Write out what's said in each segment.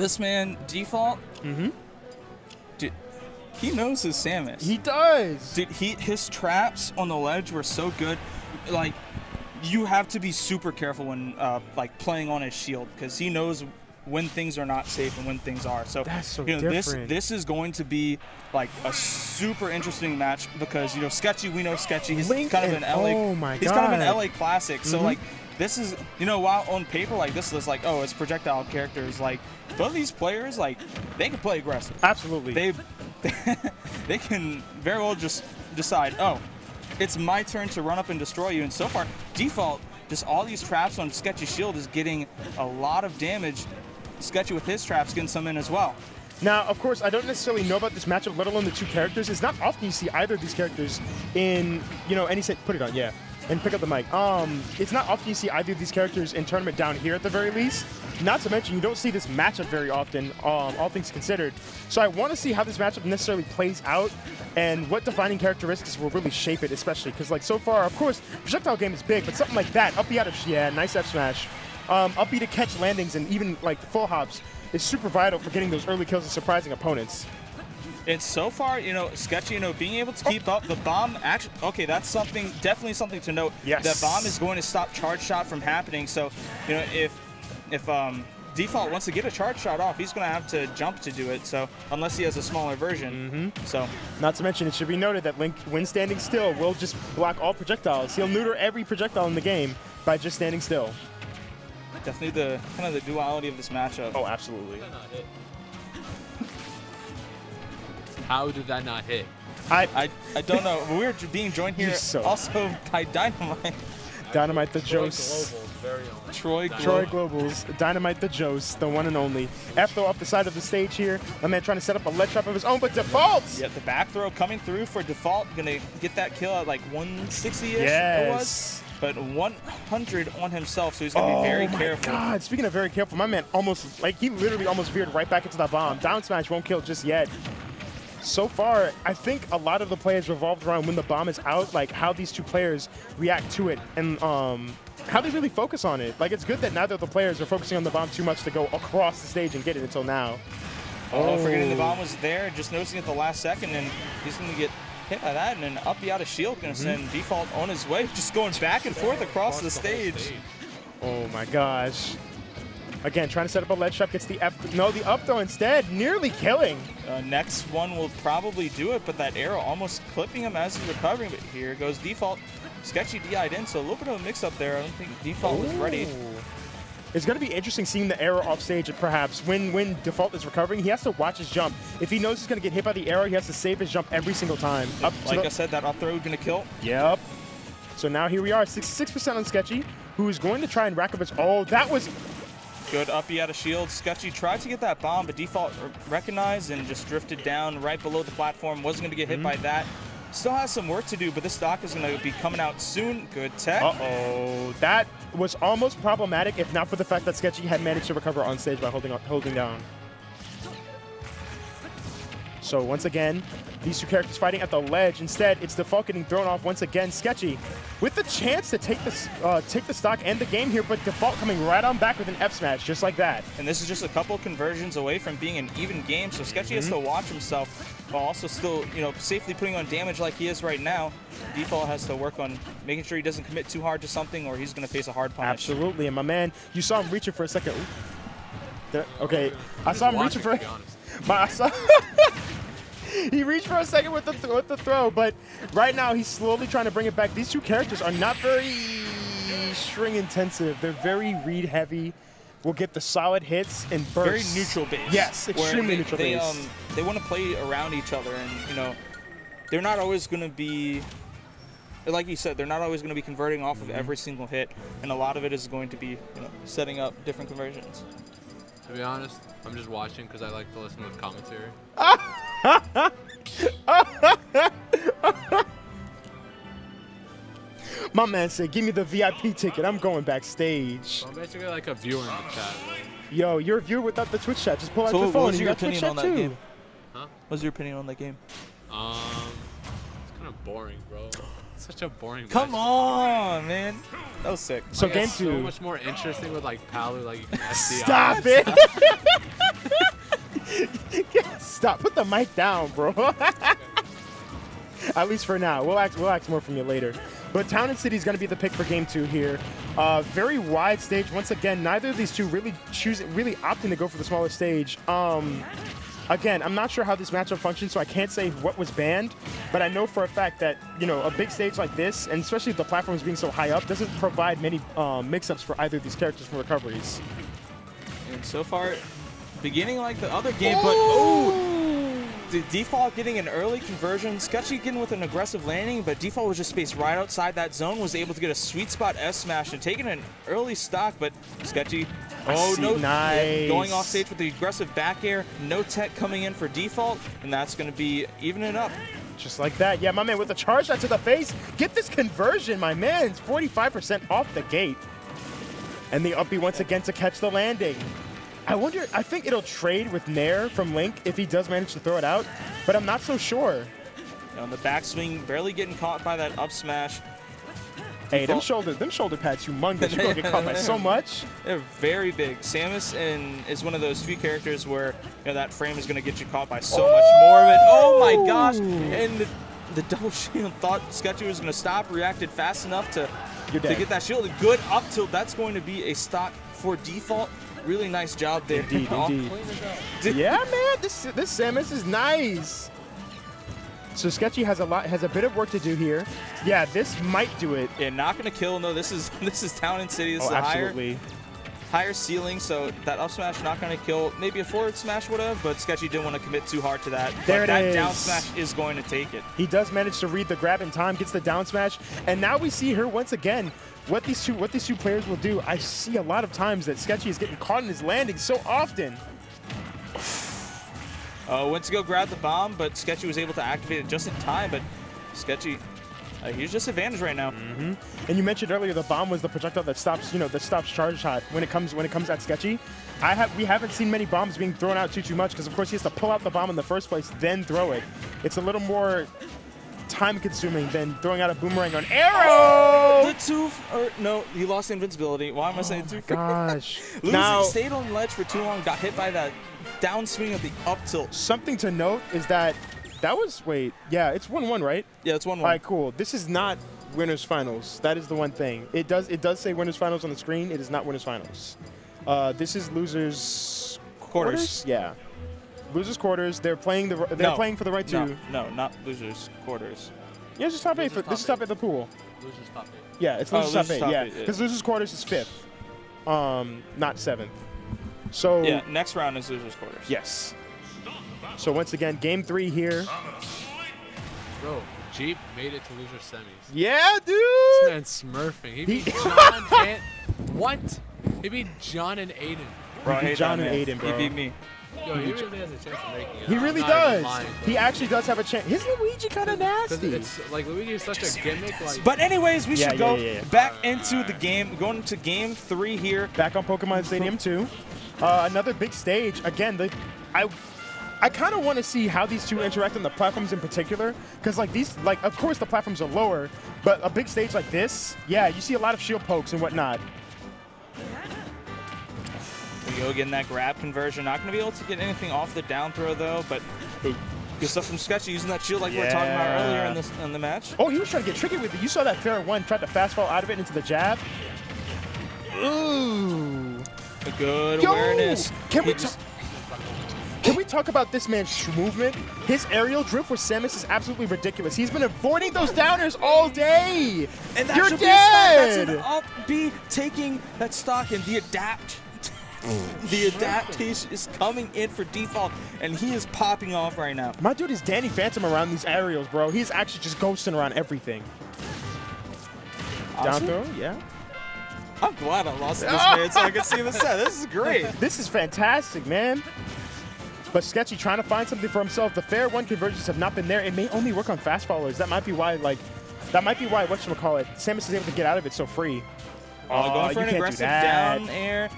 This man, Default, dude, he knows his Samus. He does. Dude, his traps on the ledge were so good. Like, you have to be super careful when like playing on his shield because he knows when things are not safe and when things are. So that's so you know, different. This is going to be like a super interesting match because you know Sketchy, we know Sketchy. He's kind of an LA. Oh my he's God. kind of an LA classic. So like this is, you know, while on paper like this is like, oh, it's projectile characters. Like both of these players, like they can play aggressive. Absolutely. They can very well just decide, oh, it's my turn to run up and destroy you. And so far, Default, just all these traps on Sketchy's shield is getting a lot of damage. Sketchy with his traps getting some in as well. Now, of course, I don't necessarily know about this matchup, let alone the two characters. It's not often you see either of these characters in, you know, any set. Put it on, yeah, and pick up the mic. It's not often you see either of these characters in tournament down here at the very least. Not to mention, you don't see this matchup very often, all things considered. So I want to see how this matchup necessarily plays out and what defining characteristics will really shape it, especially because, like, so far, of course, projectile game is big, but something like that, up B out of, yeah, nice F smash. Up B to catch landings and even like full hops is super vital for getting those early kills and surprising opponents. And so far, you know, Sketchy, you know, being able to keep up the bomb, actually, okay, that's something, definitely something to note. Yes. That bomb is going to stop charge shot from happening. So, you know, if Default wants to get a charge shot off, he's going to have to jump to do it. So, unless he has a smaller version. So, not to mention, it should be noted that Link, when standing still, will just block all projectiles. He'll neuter every projectile in the game by just standing still. Definitely the kind of the duality of this matchup. Oh, absolutely. How did that not hit? I don't know. We're being joined here also by Dynamite. Dynamite the Jose. Troy Globals. Dynamite the Jose, the one and only. F throw up the side of the stage here. My man trying to set up a ledge trap of his own, but defaults. Yeah, the back throw coming through for Default. Gonna get that kill at like 160-ish. Yes. It was. But 100 on himself, so he's going to be very careful. Oh, my God. Speaking of very careful, my man almost, like, he literally almost veered right back into that bomb. Down smash won't kill just yet. So far, I think a lot of the plays revolved around when the bomb is out, like how these two players react to it and how they really focus on it. Like, it's good that neither of the players are focusing on the bomb too much to go across the stage and get it until now. Oh, forgetting the bomb was there, just noticing it the last second, and he's going to get hit by that, and then up the out of shield, going to send Default on his way, just going back and forth across the stage. Oh my gosh. Again, trying to set up a ledge trap, gets the F, no, the up throw instead, nearly killing. Next one will probably do it, but that arrow almost clipping him as he's recovering, but here goes Default. Sketchy DI'd in, so a little bit of a mix-up there. I don't think Default was ready. It's going to be interesting seeing the arrow off stage, perhaps. When Default is recovering, he has to watch his jump. If he knows he's going to get hit by the arrow, he has to save his jump every single time. Like I said, that up throw is going to kill. Yep. So now here we are, 66% on Sketchy, who is going to try and rack up his... Oh, that was... Good up B out of shield. Sketchy tried to get that bomb, but Default recognized and just drifted down right below the platform. Wasn't going to get hit by that. Still has some work to do, but this stock is going to be coming out soon. Good tech. Uh-oh. That was almost problematic, if not for the fact that Sketchy had managed to recover on stage by holding down. So once again, these two characters fighting at the ledge. Instead, it's Default getting thrown off once again. Sketchy with the chance to take the stock and the game here, but Default coming right on back with an F smash, just like that. And this is just a couple conversions away from being an even game, so Sketchy has to watch himself while also still, you know, safely putting on damage like he is right now. Default has to work on making sure he doesn't commit too hard to something, or he's going to face a hard punish. Absolutely, and my man, you saw him reaching for a second. Okay, I saw him reaching for. He reached for a second with the throw, but right now he's slowly trying to bring it back. These two characters are not very string intensive. They're very read heavy. Will get the solid hits and bursts. Very neutral base. Yes, extremely neutral base. They want to play around each other, and you know, they're not always going to be, like you said, they're not always going to be converting off of every single hit, and a lot of it is going to be, you know, setting up different conversions. To be honest, I'm just watching because I like to listen with commentary. My man said, give me the VIP ticket. I'm going backstage. So I'm basically like a viewer in the chat. Yo, you're a viewer without the Twitch chat. Just pull out So your phone. what was and your you got opinion Twitch on chat that too. game? Huh? What's your opinion on that game? It's kind of boring, bro. It's such a boring Come match. on, man. That was sick. So Like, game it's 2. so much more interesting with like Palu, like you can SD Stop it! Stop. Put the mic down, bro. At least for now. We'll ask more from you later. But Town and City is going to be the pick for game 2 here. Very wide stage. Once again, neither of these two really opting to go for the smaller stage. Again, I'm not sure how this matchup functions, so I can't say what was banned. But I know for a fact that, you know, a big stage like this, and especially the platforms being so high up, doesn't provide many mix-ups for either of these characters for recoveries. And so far, beginning like the other game, but oh! The Default getting an early conversion. Sketchy getting with an aggressive landing, but Default was just spaced right outside that zone, was able to get a sweet spot S smash and taking an early stock, but Sketchy, nice. Going off stage with the aggressive back air, no tech coming in for Default, and that's going to be evening up. Just like that. Yeah, my man, with the charge shot to the face, get this conversion, my man. It's 45% off the gate. And the up B once again to catch the landing. I think it'll trade with Nair from Link if he does manage to throw it out, but I'm not so sure. On the backswing, barely getting caught by that up smash. Hey, them shoulder pads humongous. You're gonna get caught by so much. They're very big. Samus is one of those few characters where, you know, that frame is gonna get you caught by so much more of it. Oh my gosh! And the double shield, thought Sketchy was gonna stop, reacted fast enough to get that shield. Good up tilt. That's going to be a stock for Default. Really nice job there. Indeed. Yeah, man, this Samus is nice. So Sketchy has a bit of work to do here. Yeah, this might do it. Yeah, not gonna kill. No, this is Town and City. This is a higher ceiling, so that up smash not gonna kill. Maybe a forward smash would have, but Sketchy didn't want to commit too hard to that. There but it is. That down smash is going to take it. He does manage to read the grab in time, gets the down smash, and now we see here once again what these two players will do. I see a lot of times that Sketchy is getting caught in his landing so often. Went to go grab the bomb, but Sketchy was able to activate it just in time. But Sketchy, he's just advantage right now. And you mentioned earlier the bomb was the projectile that stops, that stops charge shot when it comes at Sketchy. We haven't seen many bombs being thrown out too much because of course he has to pull out the bomb in the first place, then throw it. It's a little more time-consuming than throwing out a boomerang on arrow. No, he lost invincibility. Why am I saying two? Gosh. Now stayed on ledge for too long, got hit by that downswing of the up tilt. Something to note is that was yeah, it's 1-1, right? Yeah, it's 1-1. All right, cool. This is not winners finals. That is the one thing. It does say winners finals on the screen. It is not winners finals. This is losers quarters. Yeah. Losers quarters. They're playing for the right to. No, not losers quarters. Yeah, it's just top 8. This is top 8 the pool. Losers top 8. Yeah, it's losers top 8. Yeah, because losers quarters is 5th, not 7th. So yeah, next round is losers quarters. Yes. So once again, game 3 here. Bro, Jeep made it to loser semis. Yeah, dude. This man's smurfing. He beat John and what? He beat John and Aiden. Bro, he beat John and Aiden, bro. He beat me. Yo, he really has a chance of making it. He really does. He actually does have a chance. His Luigi kind of nasty. It's like Luigi is such a gimmick. Like, but anyways, we should go back into the game. Going into game 3 here. Back on Pokemon Stadium 2. Another big stage. Again, I kind of want to see how these two interact on the platforms in particular, because of course the platforms are lower, but a big stage like this, yeah, you see a lot of shield pokes and whatnot. We go getting that grab conversion. Not going to be able to get anything off the down throw though, but good stuff from Sketchy using that shield like we were talking about earlier in the match. Oh, he was trying to get tricky with it. You saw that fair one, tried to fast fall out of it into the jab. Ooh. A good awareness. Can we talk about this man's movement? His aerial drift with Samus is absolutely ridiculous. He's been avoiding those downers all day. And that You're dead. That's an up B taking that stock, and the adaptation is coming in for Default, and he is popping off right now. My dude is Danny Phantom around these aerials, bro. He's actually just ghosting around everything. Awesome. Down throw, yeah. I'm glad I lost this man so I can see the set. This is great. This is fantastic, man. But Sketchy trying to find something for himself. The fair one conversions have not been there. It may only work on fast followers. That might be why, whatchamacallit, Samus is able to get out of it so free. Going for an aggressive down air.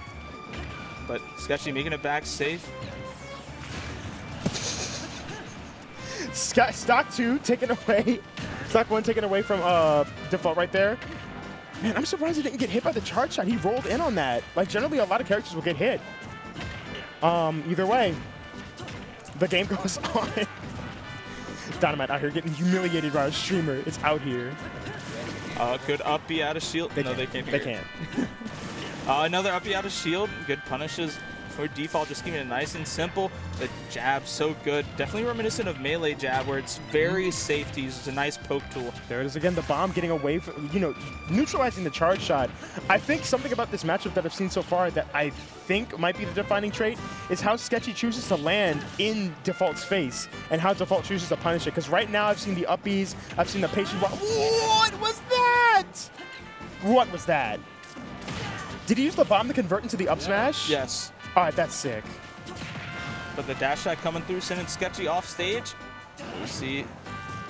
But Sketchy making it back safe. Stock 2 taken away. Stock 1 taken away from Default right there. Man, I'm surprised he didn't get hit by the charge shot. He rolled in on that. Like, generally, a lot of characters will get hit. Either way, The game goes on. Dynamite out here getting humiliated by a streamer. It's out here. Good up B out of shield. They They can't. They can't. Another up B out of shield. Good punishes for default, just keeping it nice and simple. The jab, so good. Definitely reminiscent of melee jab, where it's very safe to use. It's a nice poke tool. There it is again, the bomb getting away from, neutralizing the charge shot. I think something about this matchup that I've seen so far that I think might be the defining trait is how Sketchy chooses to land in Default's face and how Default chooses to punish it. Because right now I've seen the up Bs, I've seen the patient block. What was that? What was that? Did he use the bomb to convert into the up smash? Yes. All right, that's sick. But the dash shot coming through, sending Sketchy off stage. We see.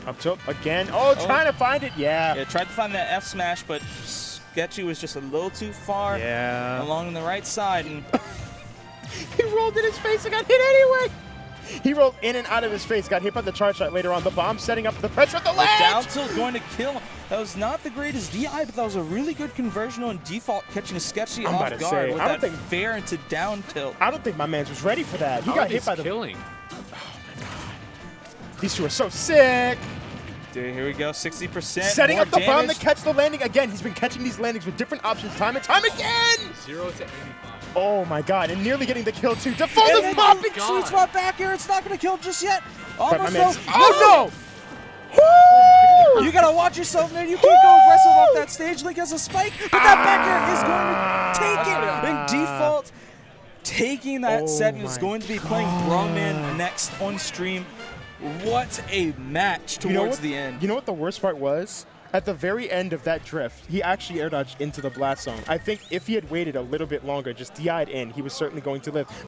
Up tilt again. Oh, trying to find it. Yeah. Yeah, tried to find that F smash, but Sketchy was just a little too far along the right side. And he rolled in his face and got hit anyway. He rolled in and out of his face, got hit by the charge shot later on. The bomb setting up the pressure at the ledge. Down tilt going to kill him. That was not the greatest DI, but that was a really good conversion on default, catching a Sketchy off guard with that fair into down tilt. I don't think my man was ready for that. He got hit by the killing. Oh my god. These two are so sick. Dude, here we go, 60%. Setting up the damage. bomb to catch the landing. Again, he's been catching these landings with different options time and time again. 0 to 85. Oh my god, and nearly getting the kill too. Default is popping. Sweet spot back here. It's not going to kill just yet. Almost though. though. Oh no! You gotta watch yourself, man. You can't go aggressive off that stage. Link has a spike, but that back air is going to take it. And default taking that set and is going to be playing Brahman next on stream. What a match towards the end. You know what the worst part was? At the very end of that drift, he actually air dodged into the blast zone. I think if he had waited a little bit longer, just DI'd in, he was certainly going to live.